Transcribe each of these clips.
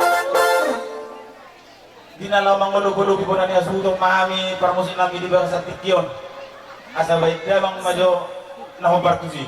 mami. Di na lamang malugulugi po na niya sutong mami para musin namin di ba sa tikyon. Asa baik dia bang majo nahubar tusi.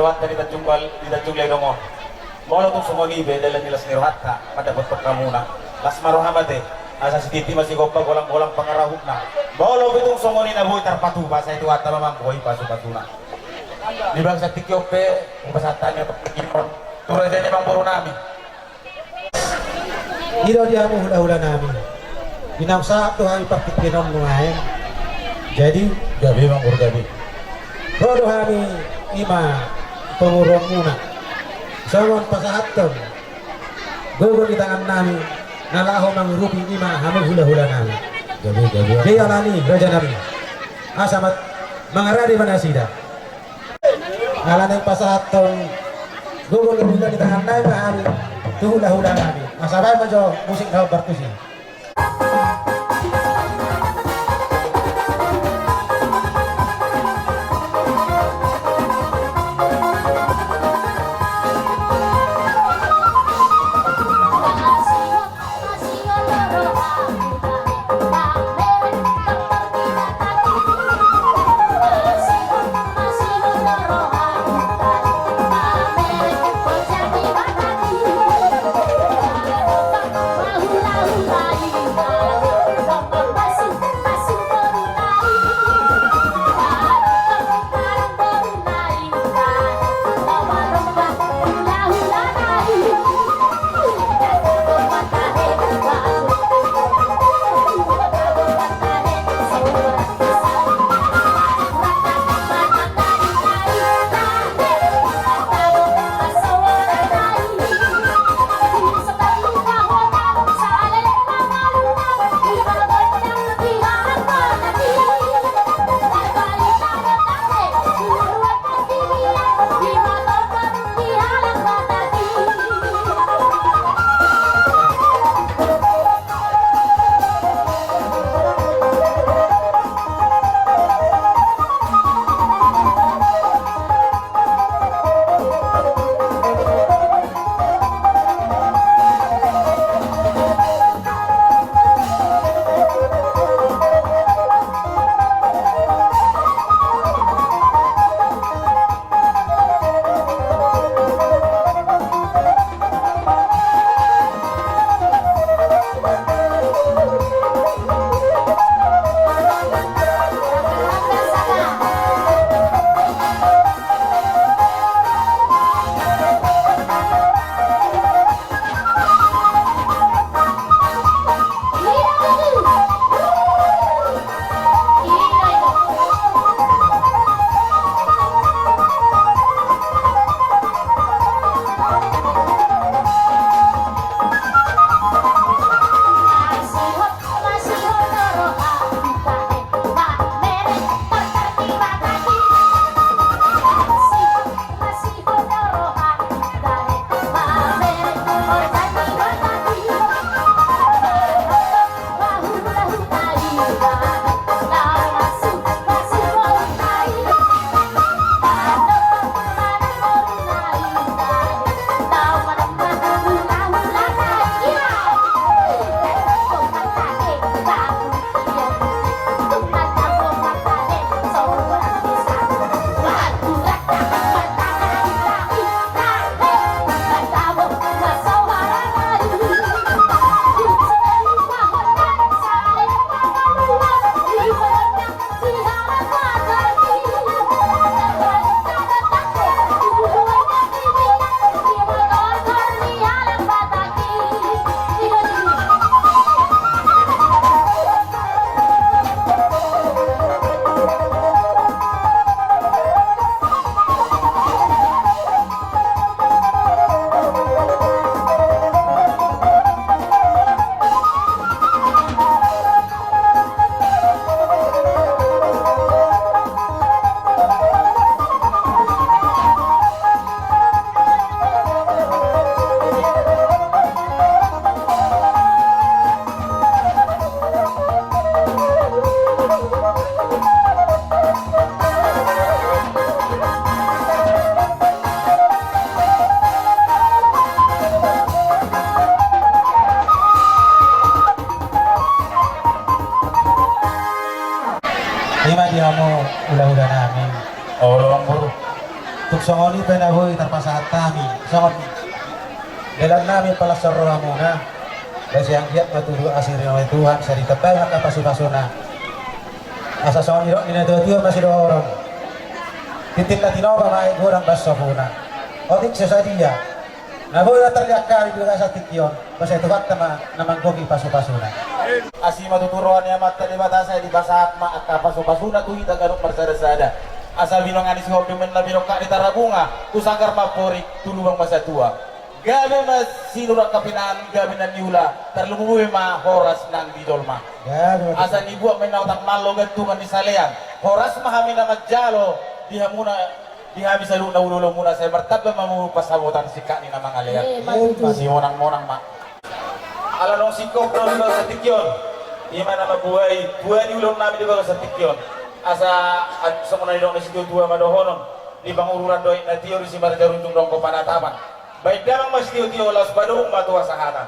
lewat dari Tanjung Ledongo. Bolo tung sumoni be dalam nilas nirhatta pada pot kamuna. Las marohamate asa si titi masih gopa golang-golang pangarahukna. Bolo bitung sumoni na boy tarpatu basa itu atta mamang boy pasu-pasuna. Di bangsa tikyope pasatan ya pekimon. Turun jadi bang buru nami. Iro dia mo hula-hula namin. Binangsa ito ang ipakikinom ngayon. Jadi, Gabi bang buru gabi. rodo kami ima pengurong muna. Sawan pasahaton. Gugo di tangan namin. Nalaho ng rupi ima hamag hula-hula namin. Gabi. Di alani, raja namin. Asamat mga radi manasida. Nalanang pasahaton. Gugo di tangan namin kami. Tuhula-hula namin. Masabay mo jo musik daw bartusin. Di ba di mo ula-ula namin? Oh, bang buru. tuk songoni penahui terpasahat kami songon dalam namin pala sa roha muna kasi ang giat matulog asirin oleh Tuhan sa ditetay makapasuna asa songon iro ninatutuwa masih do orang titik na tinoba maay gurang basa muna otik sa dia na boleh terlihat kali juga sa tikyon basta ito bakta namanggogi pasu-pasuna Asi matuturuan niya mata di batasa di basahat ma at kapasupasuna tuhi taganong marsada-sada. Asa binongan si hobi men na binongka di tarabunga kusanggar mapori tulubang masa tua. Gabi mas sinurak kapinaan gabi na niula tarlumuwi ma horas nang didolma. Asa ni buak men nautang malo gantungan ni salean. Horas mahami na magjalo dihamuna dihabi sa luna ululong muna sa martaba mamupasabutan si kani na mga leyan. Masih monang-monang ma. Alanong singkong pro di sa tikyon di mana mabuhay buhay ni ulong namin di sa tikyon asa at sa muna nilong na si tuwa madohonon di pangururan doy na teori si margaruntung dong ko panataman baik damang mas tiyo-tiyo las badong matuwa sa hana